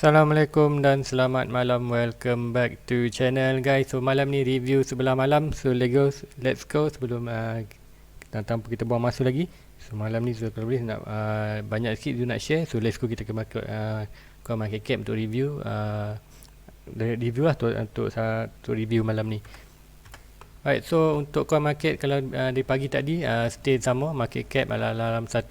Assalamualaikum dan selamat malam. Welcome back to channel guys. So malam ni review sebelah malam. So let's go sebelum tanpa kita buang masa lagi. So malam ni kalau boleh nak banyak sikit Zul nak share. So let's go, kita ke market market cap untuk review review lah untuk review malam ni. Alright, so untuk coin market kalau di pagi tadi stay sama, market cap dalam 1.5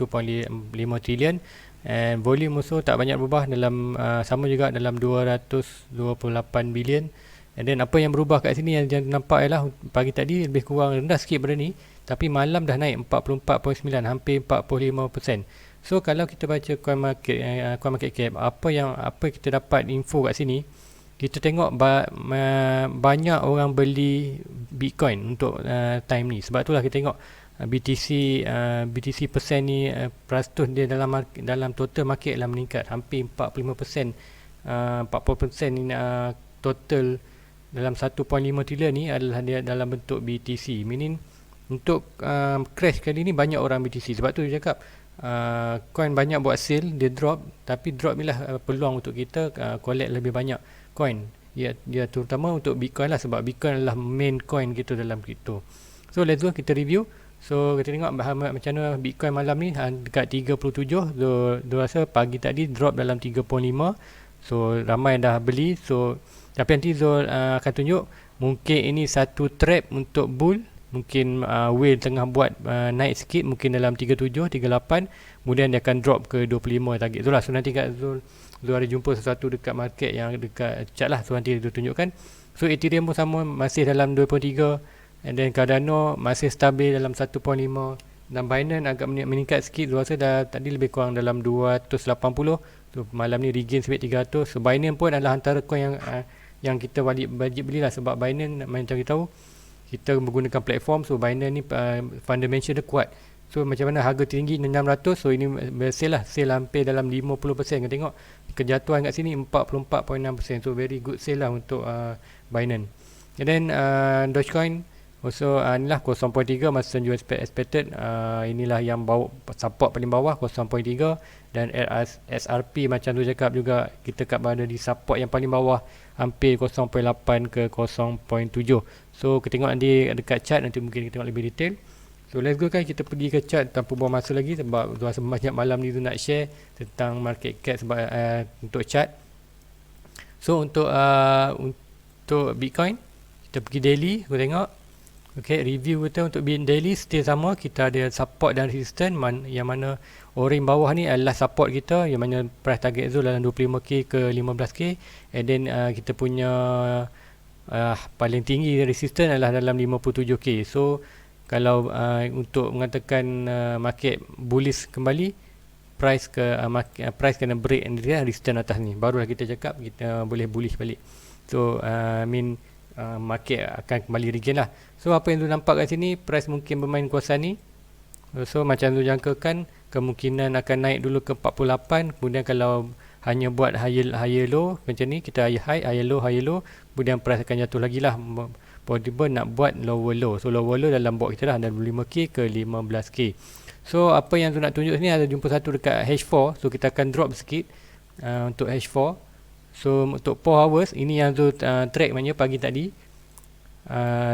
trilion and volume also tak banyak berubah, dalam sama juga dalam 228 bilion. And then apa yang berubah kat sini yang nampak ialah pagi tadi lebih kurang rendah sikit pada ni, tapi malam dah naik 44.9, hampir 45%. So kalau kita baca coin market cap, apa kita dapat info kat sini, kita tengok banyak orang beli Bitcoin untuk time ni. Sebab itulah kita tengok BTC persen ni peratus dia dalam total market lah meningkat hampir 45%. 40% ni total dalam 1.5 trilion ni adalah dia dalam bentuk BTC. Meaning untuk crash kali ni banyak orang BTC. Sebab tu dia cakap coin banyak buat sale, dia drop, tapi drop ni lah peluang untuk kita collect lebih banyak coin. Ya terutama untuk Bitcoin lah, sebab Bitcoin adalah main coin kita dalam crypto. So let's go, kita review. So kita tengok macam mana Bitcoin malam ni dekat 37. So rasa pagi tadi drop dalam 3.5. So ramai dah beli. So tapi nanti Zul akan tunjuk mungkin ini satu trap untuk bull. Mungkin whale tengah buat naik sikit, mungkin dalam 37, 38, kemudian dia akan drop ke 25 target Zul lah. So nanti kat Zul ada jumpa sesuatu dekat market yang dekat chart lah. So nanti Zul tunjukkan. So Ethereum pun sama, masih dalam 2.3, and then Cardano masih stabil dalam 1.5, dan Binance agak meningkat sikit. Zul rasa dah tadi lebih kurang dalam 280. So malam ni regain sampai 300. So Binance pun adalah antara coin yang kita wajib belilah, sebab Binance macam kita tahu kita menggunakan platform. So Binance ni fundamental dia kuat. So macam mana harga tinggi 600. So ini sale lah, sale hampir dalam 50%. Kita tengok kejatuhan kat sini 44.6%. So very good sale lah untuk Binance. And then Dogecoin also inilah 0.3 masih juga expected. Inilah yang bawa support paling bawah 0.3, dan SRP macam tu cakap juga, kita berada di support yang paling bawah hampir 0.8 ke 0.7. So kita tengok nanti dekat chart, nanti mungkin kita tengok lebih detail. So let's go kan, kita pergi ke chart tanpa buang masa lagi, sebab rasa banyak malam ni tu nak share tentang market cap sebab untuk chart. So untuk Bitcoin kita pergi daily, kita tengok. Okay, review kita untuk daily stay sama. Kita ada support dan resistance, yang mana orange bawah ni adalah support kita, yang mana price target Zul dalam 25k ke 15k. And then kita punya paling tinggi resistance adalah dalam 57k. So kalau untuk mengatakan market bullish kembali, price kena break resistance atas ni, barulah kita cakap kita boleh bullish balik. So market akan kembali regain lah. So apa yang tu nampak kat sini, price mungkin bermain kuasa ni. So macam tu jangkakan kemungkinan akan naik dulu ke 48, kemudian kalau hanya buat higher low macam ni, kita higher low, kemudian price akan jatuh lagi lah, tiba-tiba nak buat lower low. So lower low dalam box kita lah, dan 5k ke 15k. So apa yang tu nak tunjuk sini, ada jumpa satu dekat H4. So kita akan drop sikit untuk H4. So untuk 4 hours ini yang Zul track maknanya pagi tadi.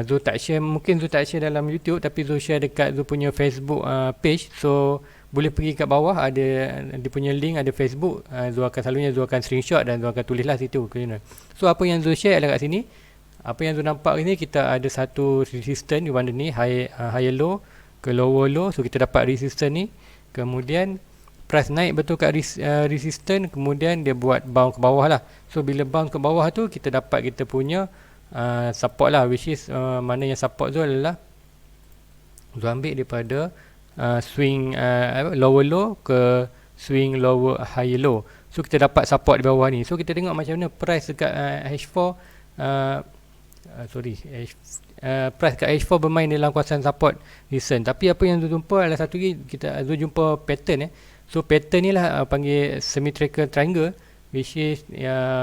Zul tak share, mungkin Zul tak share dalam YouTube, tapi Zul share dekat Zul punya Facebook page. So boleh pergi kat bawah, ada dia punya link, ada Facebook. Zul akan screenshot dan Zul akan tulislah situ. So apa yang Zul share adalah kat sini. Apa yang Zul nampak ni, kita ada satu resistance di mana ni, higher low ke lower low. So kita dapat resistance ni, kemudian price naik betul kat resistance, kemudian dia buat bounce ke bawah lah. So bila bounce ke bawah tu, kita dapat kita punya support lah, which is mana yang support tu adalah Zul ambil daripada swing lower low ke swing lower higher low. So kita dapat support di bawah ni. So kita tengok macam mana price dekat H4 price kat H4 bermain dalam kawasan support recent. Tapi apa yang Zul jumpa adalah satu lagi, Zul jumpa pattern. So pattern ni lah panggil symmetrical triangle, which is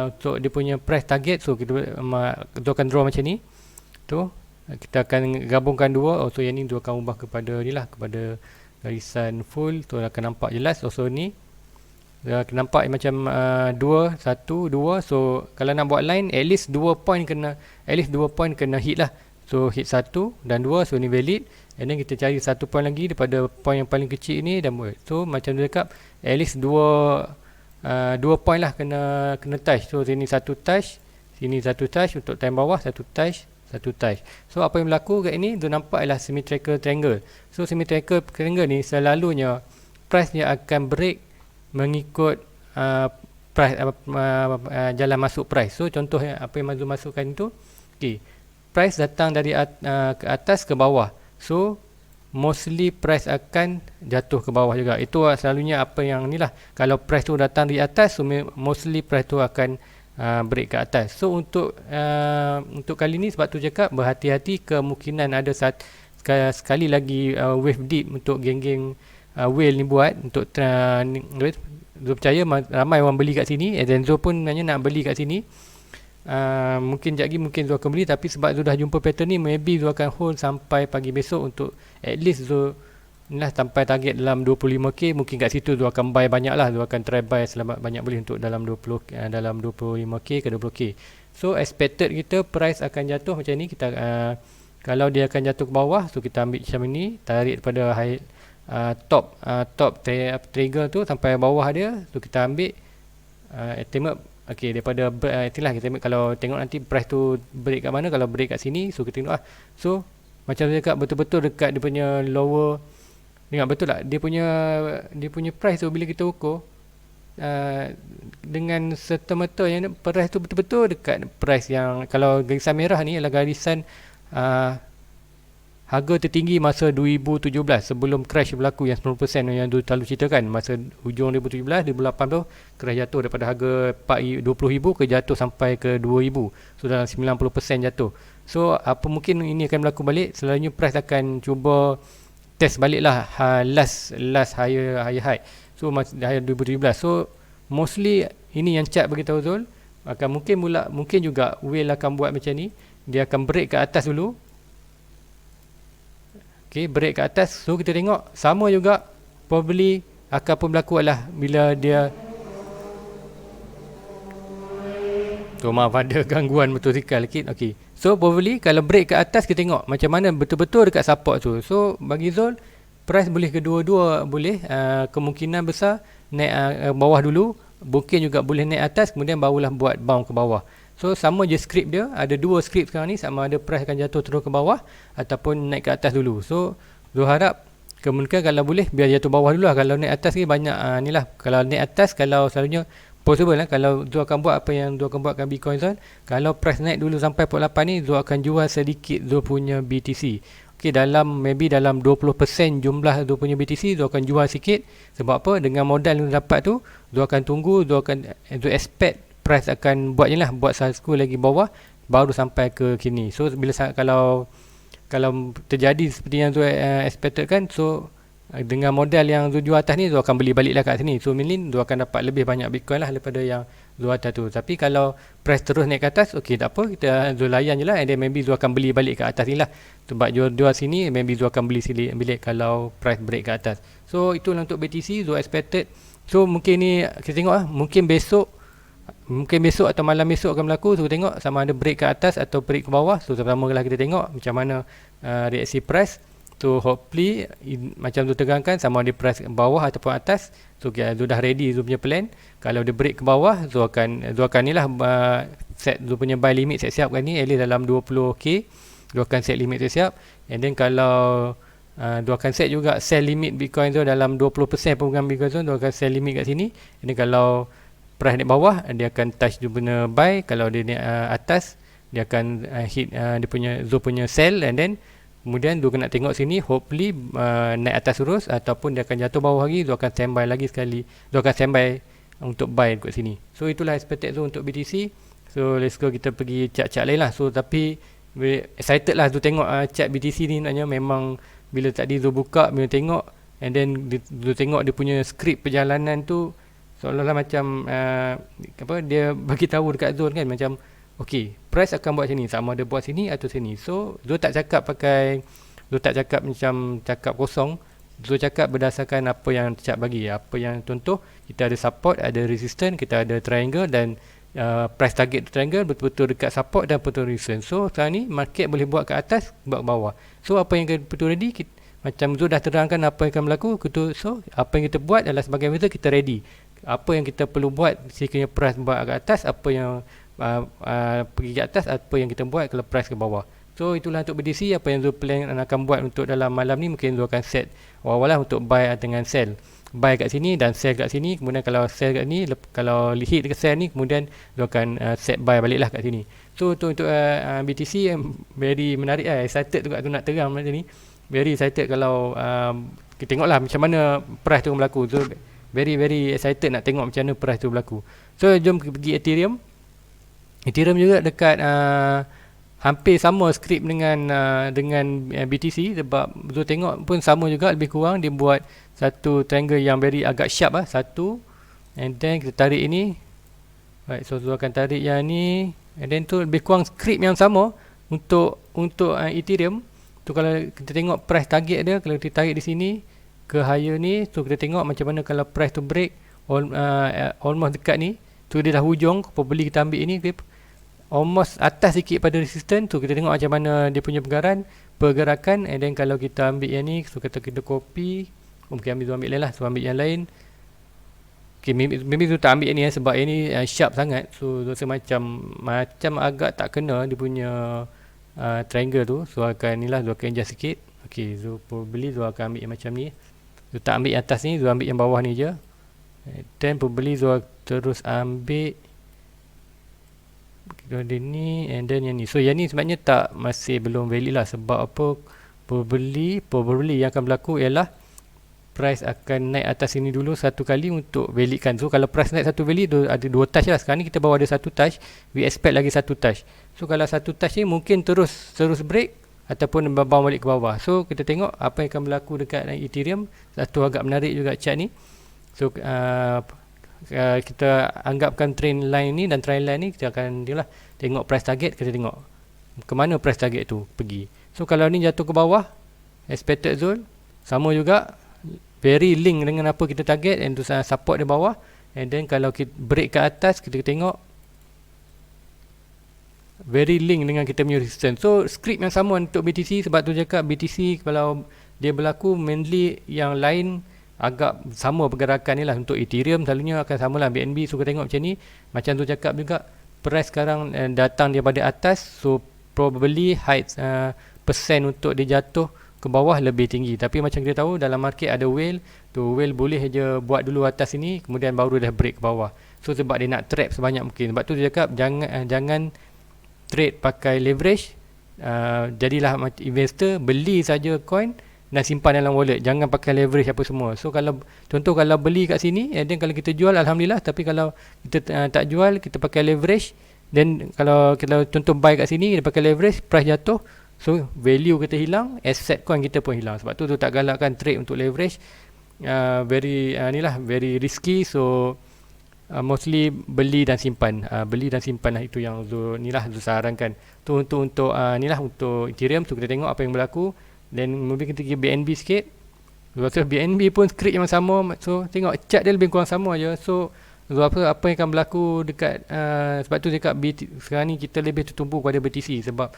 untuk dia punya price target. So kita akan draw macam ni. Tu kita akan gabungkan dua. So yang ni dia akan ubah kepada ni lah, kepada garisan full. Tu akan nampak jelas. So ni Nampak macam 2 1 2. So kalau nak buat line, at least 2 point kena hit lah. So hit 1 dan 2, so ni valid. And then kita cari 1 point lagi daripada point yang paling kecil ni dan buat. So macam dia cakap, at least 2 point lah kena touch. So sini 1 touch, sini 1 touch, untuk time bawah 1 touch, 1 touch. So apa yang berlaku kat ini, tu nampak ialah symmetrical triangle. So symmetrical triangle ni selalunya price dia akan break mengikut price, jalan masuk price. So contoh apa yang Mazul masukkan itu, okay, price datang dari ke atas ke bawah, so mostly price akan jatuh ke bawah juga. Itu selalunya apa yang ni lah. Kalau price tu datang di atas, so mostly price tu akan break ke atas. So untuk kali ni, sebab tu cakap berhati-hati, kemungkinan ada sekali lagi wave dip untuk geng-geng whale ni buat untuk Zul percaya ramai orang beli kat sini, dan Zul pun nak beli kat sini. Mungkin sekejap lagi mungkin Zul akan beli, tapi sebab Zul dah jumpa pattern ni, maybe Zul akan hold sampai pagi besok untuk at least Zul sampai target dalam 25k. Mungkin kat situ Zul akan buy banyak lah. Zul akan try buy selamat banyak boleh untuk dalam 25k ke 20k. So expected kita price akan jatuh macam ni. Kita kalau dia akan jatuh ke bawah, so kita ambil macam ni, tarik daripada high top trigger tu sampai bawah dia. So kita ambil estimate, okey, daripada itulah kita ambil. Kalau tengok nanti price tu break kat mana, kalau break kat sini, so kita tengok lah. So macam saya cakap, betul-betul dekat dia punya lower. Dengar betul tak, dia punya price tu bila kita ukur dengan serta-merta yang price tu betul-betul dekat price yang, kalau garisan merah ni adalah garisan harga tertinggi masa 2017 sebelum crash berlaku yang 90% yang selalu ceritakan. Masa hujung 2017, 2018 tu crash jatuh daripada harga 20,000 ke jatuh sampai ke 2,000. So dalam 90% jatuh. So apa mungkin ini akan berlaku balik. Selalunya price akan cuba test balik lah last higher high. So higher 2017. So mostly ini yang chart beritahu Zul, akan mungkin juga whale akan buat macam ni. Dia akan break ke atas dulu. Okay, break ke atas. So kita tengok sama juga, probably akan pun berlaku adalah bila dia maaf ada gangguan motosikal sikit. Okay, so probably kalau break ke atas, kita tengok macam mana betul-betul dekat support tu. So bagi Zul, price boleh kedua-dua boleh. Kemungkinan besar naik bawah dulu, mungkin juga boleh naik atas, kemudian barulah buat bounce ke bawah. So sama je skrip dia, ada dua skrip sekarang ni, sama ada price akan jatuh terus ke bawah ataupun naik ke atas dulu. So Zul harap kemungkinan kalau boleh biar jatuh bawah dulu lah. Kalau naik atas ni banyak ni lah. Kalau naik atas, kalau selalunya possible lah, kalau Zul akan buat apa yang Zul akan buatkan Bitcoin Zul, kalau price naik dulu sampai 48 ni, Zul akan jual sedikit Zul punya BTC. Okay, maybe dalam 20% jumlah Zul punya BTC, Zul akan jual sikit. Sebab apa? Dengan modal yang dapat tu, Zul akan tunggu, Zul expect price akan buat je lah, buat satu lagi bawah, baru sampai ke kini. So bila kalau terjadi seperti yang Zul expected kan, so dengan modal yang Zul jual atas ni, Zul akan beli balik lah kat sini. So meaning Zul akan dapat lebih banyak Bitcoin lah daripada yang Zul atas tu. Tapi kalau price terus naik ke atas, okay, tak apa, kita Zul layan je lah, and then maybe Zul akan beli balik ke atas ni lah. Sebab jual sini, maybe Zul akan beli balik kalau price break ke atas. So itulah untuk BTC Zul expected. So mungkin ni kita tengok lah, mungkin besok atau malam besok akan berlaku. So tengok sama ada break ke atas atau break ke bawah. So pertama lah kita tengok macam mana reaksi price. So hopefully macam tu tegangkan, sama ada price bawah ataupun atas. So Zul dah ready Zul punya plan. Kalau dia break ke bawah, Zul akan ni lah set Zul punya buy limit siap-siap kan ni, at least dalam 20k. Zul akan set limit siap-siap. And then kalau Zul akan set juga sell limit Bitcoin Zul dalam 20% pemegang Bitcoin Zul, Zul akan sell limit kat sini. And then kalau price naik bawah, dia akan touch Zul punya buy. Kalau dia naik atas, dia akan hit dia punya Zul punya sell. And then kemudian Zul kena tengok sini, hopefully naik atas terus, ataupun dia akan jatuh bawah lagi. Zul akan standby lagi sekali, Zul akan standby untuk buy kat sini. So itulah expected Zul untuk BTC. So let's go, kita pergi chart-chart lain lah. So tapi excited lah Zul tengok chart BTC ni. Maknanya memang bila tadi Zul buka, bila tengok, and then Zul tengok dia punya skrip perjalanan tu, seolah-olah macam dia bagi tahu dekat Zul kan, macam okey, price akan buat sini, sama ada buat sini atau sini. So Zul tak cakap macam cakap kosong. Zul cakap berdasarkan apa yang Cak bagi. Apa yang contoh, kita ada support, ada resistance, kita ada triangle dan price target triangle betul-betul dekat support dan betul resistance. So sekarang ni market boleh buat ke atas, buat ke bawah. So apa yang betul ready, macam Zul dah terangkan apa yang akan berlaku. So apa yang kita buat adalah sebagai investor, kita ready. Apa yang kita perlu buat sekiranya price buat ke atas, apa yang pergi ke atas, apa yang kita buat kalau price ke bawah. So itulah untuk BTC. Apa yang Zul plan akan buat untuk dalam malam ni, mungkin Zul akan set awal-awal lah untuk buy dengan sell. Buy kat sini dan sell kat sini. Kemudian kalau sell kat ni, kalau hit ke sell ni, kemudian Zul akan set buy balik lah kat sini. So untuk BTC very menarik lah. Excited juga tu nak terang macam ni. Very excited kalau kita tengoklah macam mana price tu berlaku. So very excited nak tengok macam mana price tu berlaku. So jom pergi Ethereum. Ethereum juga dekat hampir sama skrip dengan BTC, sebab Zul tengok pun sama juga lebih kurang. Dia buat satu triangle yang very agak sharp lah, satu, and then kita tarik ini. Right, so Zul akan tarik yang ni, and then tu lebih kurang skrip yang sama untuk Ethereum. Tu kalau kita tengok price target dia, kalau kita tarik di sini ke higher ni, so kita tengok macam mana kalau price tu break almost dekat ni, tu dia dah hujung, probably kita ambil ini almost atas sikit pada resistance tu. Kita tengok macam mana dia punya pergerakan, and then kalau kita ambil yang ni, so kata kita copy, mungkin ambil lain lah, so ambil yang lain. Okay, maybe tu tak ambil yang ni sebab yang ni sharp sangat, so rasa macam agak tak kena dia punya triangle tu. So akan ni lah, Zul akan adjust sikit. Okay, so probably Zul akan ambil yang macam ni. Zul tak ambil yang atas ni, Zul ambil yang bawah ni je. Then probably Zul terus ambil ni, and then yang ni. So yang ni sebenarnya masih belum valid lah. Sebab apa? Probably yang akan berlaku ialah price akan naik atas sini dulu satu kali untuk validkan. So kalau price naik satu valid, ada dua touch lah. Sekarang ni kita bawa ada satu touch, we expect lagi satu touch. So kalau satu touch ni mungkin terus break ataupun bawa balik ke bawah. So kita tengok apa yang akan berlaku dekat Ethereum. Satu agak menarik juga chart ni. So kita anggapkan trend line ni, dan trend line ni kita akan tengok price target. Kita tengok ke mana price target tu pergi. So kalau ni jatuh ke bawah, expected zone sama juga, very link dengan apa kita target, and tu support di bawah. And then kalau kita break ke atas, kita tengok very link dengan kita punya resistance. So script yang sama untuk BTC. Sebab tu cakap BTC kalau dia berlaku, mainly yang lain agak sama pergerakan ni lah. Untuk Ethereum selalunya akan sama lah, BNB suka tengok macam ni. Macam tu cakap juga, price sekarang datang daripada atas, so probably height persen untuk dia jatuh ke bawah lebih tinggi. Tapi macam kita tahu dalam market ada whale, tu whale boleh je buat dulu atas sini, kemudian baru dah break ke bawah. So sebab dia nak trap sebanyak mungkin. Sebab tu dia cakap jangan trade pakai leverage. Jadilah investor, beli saja coin dan simpan dalam wallet, jangan pakai leverage apa semua. So kalau contoh kalau beli kat sini, and then kalau kita jual, alhamdulillah. Tapi kalau kita tak jual, kita pakai leverage, then kalau kita contoh buy kat sini, kita pakai leverage, price jatuh, so value kita hilang, asset coin kita pun hilang. Sebab tu tak galakkan trade untuk leverage. Very very risky. So mostly beli dan simpan. Beli dan simpan lah, itu yang Zul sarankan. Tu untuk untuk Ethereum. So kita tengok apa yang berlaku. Dan mungkin kita pergi BNB sikit. Lepas BNB pun script yang sama. So tengok chart dia lebih kurang sama je. So apa yang akan berlaku dekat sebab tu dekat sekarang ni kita lebih tertumpu pada BTC. Sebab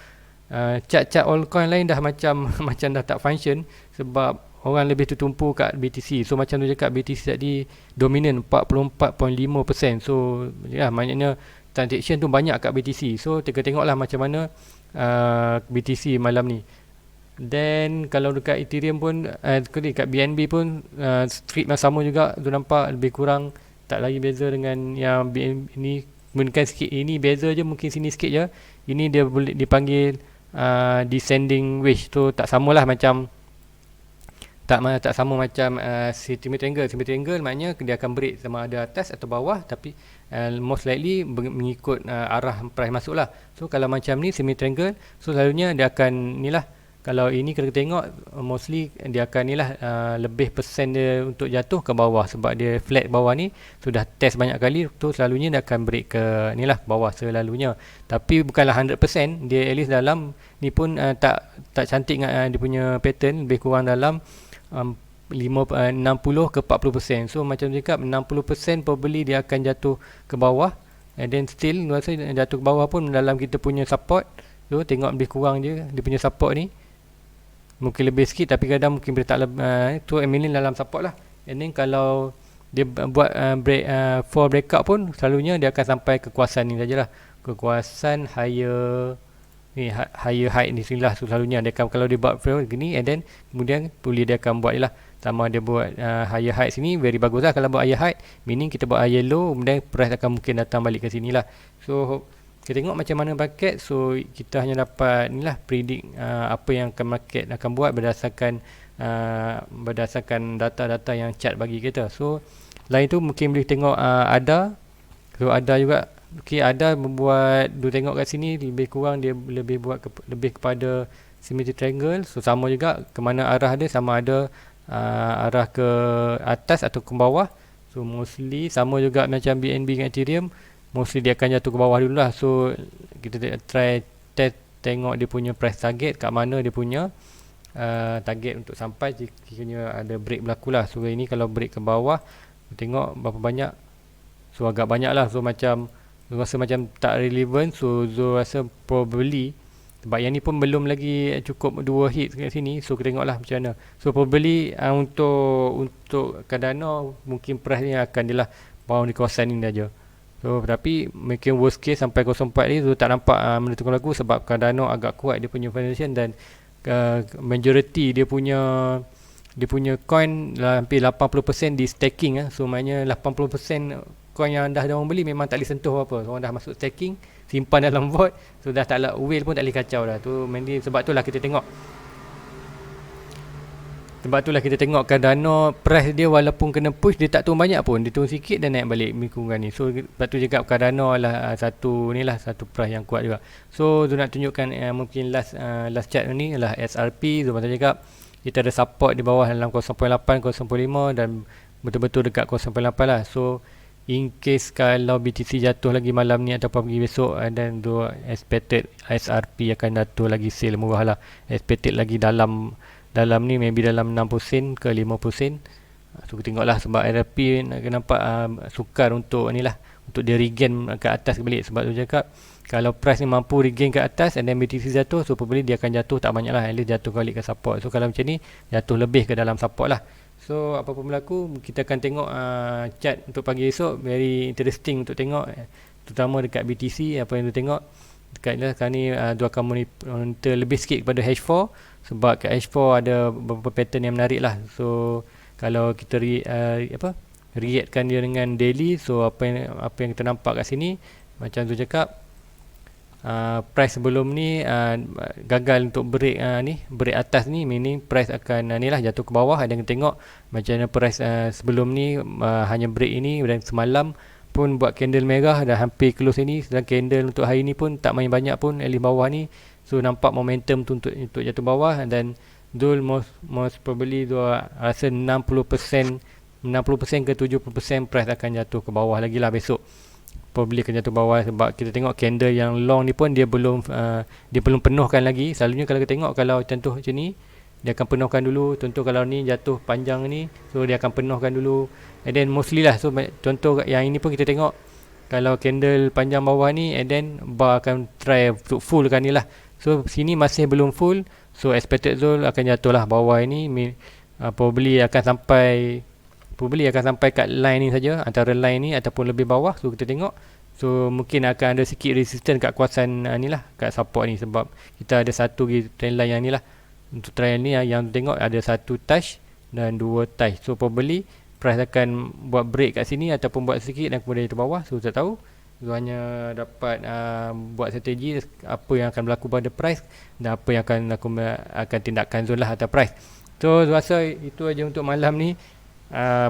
chart-chart altcoin lain dah macam dah tak function. Sebab orang lebih tertumpu kat BTC. So macam tu cakap, BTC tadi dominan 44.5%. So ya, maknanya transaction tu banyak kat BTC. So kita tengoklah macam mana BTC malam ni. Then kalau dekat Ethereum pun dekat BNB pun script yang sama juga. Tu nampak lebih kurang tak lagi beza dengan yang BNB ni. Mungkin sikit ini beza je, mungkin sini sikit je. Ini dia boleh dipanggil descending wedge. Tu tak samalah macam tak sama macam symmetric triangle. Symmetric triangle maknanya dia akan break sama ada atas atau bawah, tapi most likely mengikut arah price masuk lah. So kalau macam ni symmetric triangle, so selalunya dia akan ni lah. Kalau ini kita tengok mostly dia akan ni lah, lebih persen dia untuk jatuh ke bawah. Sebab dia flat bawah ni sudah test banyak kali, tu selalunya dia akan break ke ni lah bawah selalunya. Tapi bukanlah 100%, dia at least dalam ni pun tak cantik dengan dia punya pattern, lebih kurang dalam 60 ke 40%. So macam cakap 60% probably dia akan jatuh ke bawah, and then still rasa jatuh ke bawah pun dalam kita punya support. So tengok lebih kurang je dia punya support ni, mungkin lebih sikit tapi kadang mungkin boleh tak tu mainly dalam support lah. And then kalau dia buat fall breakout pun selalunya dia akan sampai kekuasaan ni sajalah, kekuasaan higher height ni sini lah. So selalunya dia akan, kalau dia buat fall gini and then kemudian boleh dia akan buat ni lah, sama dia buat higher height sini very bagus lah. Kalau buat higher height meaning kita buat higher low, kemudian price akan mungkin datang balik ke sini lah. So kita tengok macam mana market. So kita hanya dapat ni lah predict apa yang akan market akan buat berdasarkan data-data yang chart bagi kita. So lain tu mungkin boleh tengok ada. So ada juga, okey, ada membuat, dia tengok kat sini lebih kurang dia lebih buat lebih kepada symmetric triangle. So sama juga ke mana arah dia, sama ada arah ke atas atau ke bawah. So mostly sama juga macam BNB dengan Ethereum, mostly dia akan jatuh ke bawah dulu lah. So kita try test tengok dia punya price target kat mana dia punya target untuk sampai jika ada break berlaku lah. So ini kalau break ke bawah, tengok berapa banyak. So agak banyak lah. So macam rasa macam tak relevant. So rasa probably sebab yang ni pun belum lagi cukup 2 hit kat sini. So kita tengok lah macam mana. So probably untuk Cardano mungkin price ni akan dia lah bawah di kawasan ni aja. So tapi mungkin worst case sampai 04 ni so tak nampak menentukan lagu, sebab Cardano agak kuat dia punya foundation, dan majority dia punya coin hampir 80% di staking. So maknanya 80% coin yang dah orang beli memang tak boleh sentuh apa. So orang dah masuk staking, simpan dalam vault, so dah tak ada whale pun tak boleh kacau dah. Tu mainly sebab tu lah kita tengok Cardano price dia walaupun kena push dia tak turun banyak pun, dia turun sikit dan naik balik mingguan ni. So sebab tu cakap Cardano lah satu price yang kuat juga. So tu nak tunjukkan mungkin last chart ni lah SRP. So macam cakap kita ada support di bawah dalam 0.8, 0.5 dan betul-betul dekat 0.8 lah. So in case kalau BTC jatuh lagi malam ni ataupun pagi besok, dan tu expected SRP akan jatuh lagi sale murah lah. Expected lagi dalam ni maybe dalam 60 sen ke 50 sen. So kita tengok lah, sebab RRP nak nampak sukar untuk ni lah, untuk dia regain ke atas balik. Sebab tu cakap kalau price ni mampu regain ke atas and then BTC jatuh, so probably dia akan jatuh tak banyak lah, at least jatuh balik ke support. So kalau macam ni jatuh lebih ke dalam support lah. So apa pun berlaku, kita akan tengok chart untuk pagi esok, very interesting untuk tengok, terutama dekat BTC. Apa yang tu tengok dekat ni sekarang ni, dia akan monitor lebih sikit kepada H4, sebab kat H4 ada beberapa pattern yang menarik lah. So kalau kita reactkan dia dengan daily, so apa yang kita nampak kat sini, macam tu cakap price sebelum ni gagal untuk break break atas ni, meaning price akan ni lah jatuh ke bawah. Dan kita tengok macam mana price sebelum ni hanya break ini, dan semalam pun buat candle merah dah hampir close ini, sedang candle untuk hari ni pun tak main banyak pun, at least bawah ni. So nampak momentum tu untuk jatuh bawah, dan Dul most probably tu rasa 60% ke 70% price akan jatuh ke bawah lagi lah besok. Probably akan jatuh bawah, sebab kita tengok candle yang long ni pun dia belum penuhkan lagi. Selalunya kalau kita tengok, kalau contoh macam ni dia akan penuhkan dulu. Contoh kalau ni jatuh panjang ni, so dia akan penuhkan dulu, and then mostly lah. So contoh yang ini pun kita tengok, kalau candle panjang bawah ni, and then bar akan try untuk fullkan ni lah. So sini masih belum full, so expected zone akan jatuh lah bawah ini. Probably akan sampai kat line ni saja, antara line ni ataupun lebih bawah. So kita tengok, so mungkin akan ada sikit resistance kat kawasan ni lah, kat support ni, sebab kita ada satu trend line yang ni lah. Untuk trial ni yang tengok ada satu touch dan dua touch. So probably price akan buat break kat sini ataupun buat sikit dan kemudian itu bawah. So tak tahu, so hanya dapat buat strategi apa yang akan berlaku pada price dan apa yang akan tindakan zone lah atau price. So rasa itu aja untuk malam ni.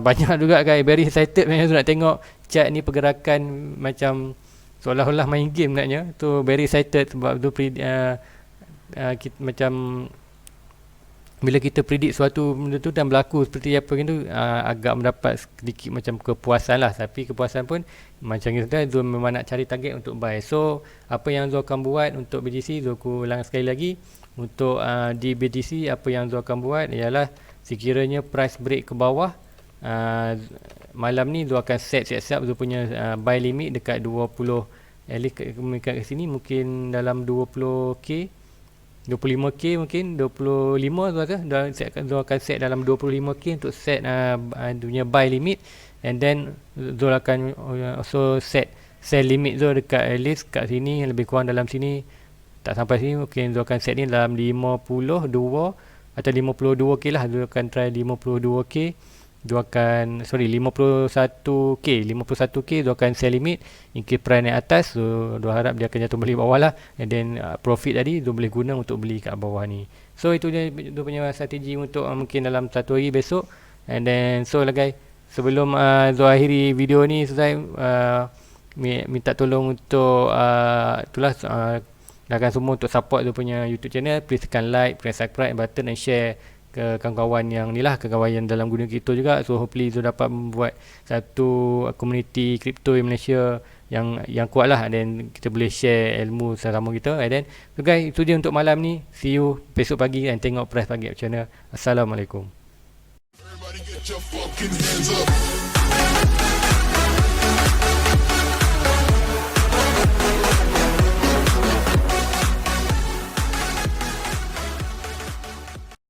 Banyak juga guys, very excited nak tengok chart ni, pergerakan macam seolah-olah main game naknya. Tu very excited sebab tu kita, macam bila kita predict suatu benda tu dan berlaku seperti apa gitu, agak mendapat sedikit macam kepuasan lah. Tapi kepuasan pun macam kita tu memang nak cari target untuk buy. So apa yang Zul akan buat untuk BTC, Zul ulang sekali lagi. Untuk di BTC apa yang Zul akan buat ialah sekiranya price break ke bawah, malam ni Zul akan set siap-siap Zul punya buy limit dekat 20, at least kat sini mungkin dalam 20k, 25k mungkin, 25 Zul akan set dalam 25k untuk set dunia buy limit, and then Zul akan also set sell limit Zul dekat at least kat sini, lebih kurang dalam sini, tak sampai sini mungkin Zul akan set ni dalam 52 atau 52k lah. Zul akan try 52k, Zul akan 51k Zul akan sell limit in case price naik atas. So Zul harap dia akan jatuh beli bawah lah, and then profit tadi Zul boleh guna untuk beli kat bawah ni. So itu je Zul punya strategi untuk mungkin dalam satu hari besok. And then so lah guys, sebelum Zul akhiri video ni selesai, minta tolong untuk itulah rakan semua untuk support Zul punya YouTube channel. Please tekan like, press subscribe button and share ke kawan-kawan yang ni lah, kawan yang dalam dunia kripto juga. So hopefully Zul dapat membuat satu community kripto di Malaysia yang kuat lah, and then kita boleh share ilmu sama kita. And then so guys, itu je untuk malam ni. See you besok pagi dan tengok price pagi macam mana. Assalamualaikum. Everybody get your fucking hands up.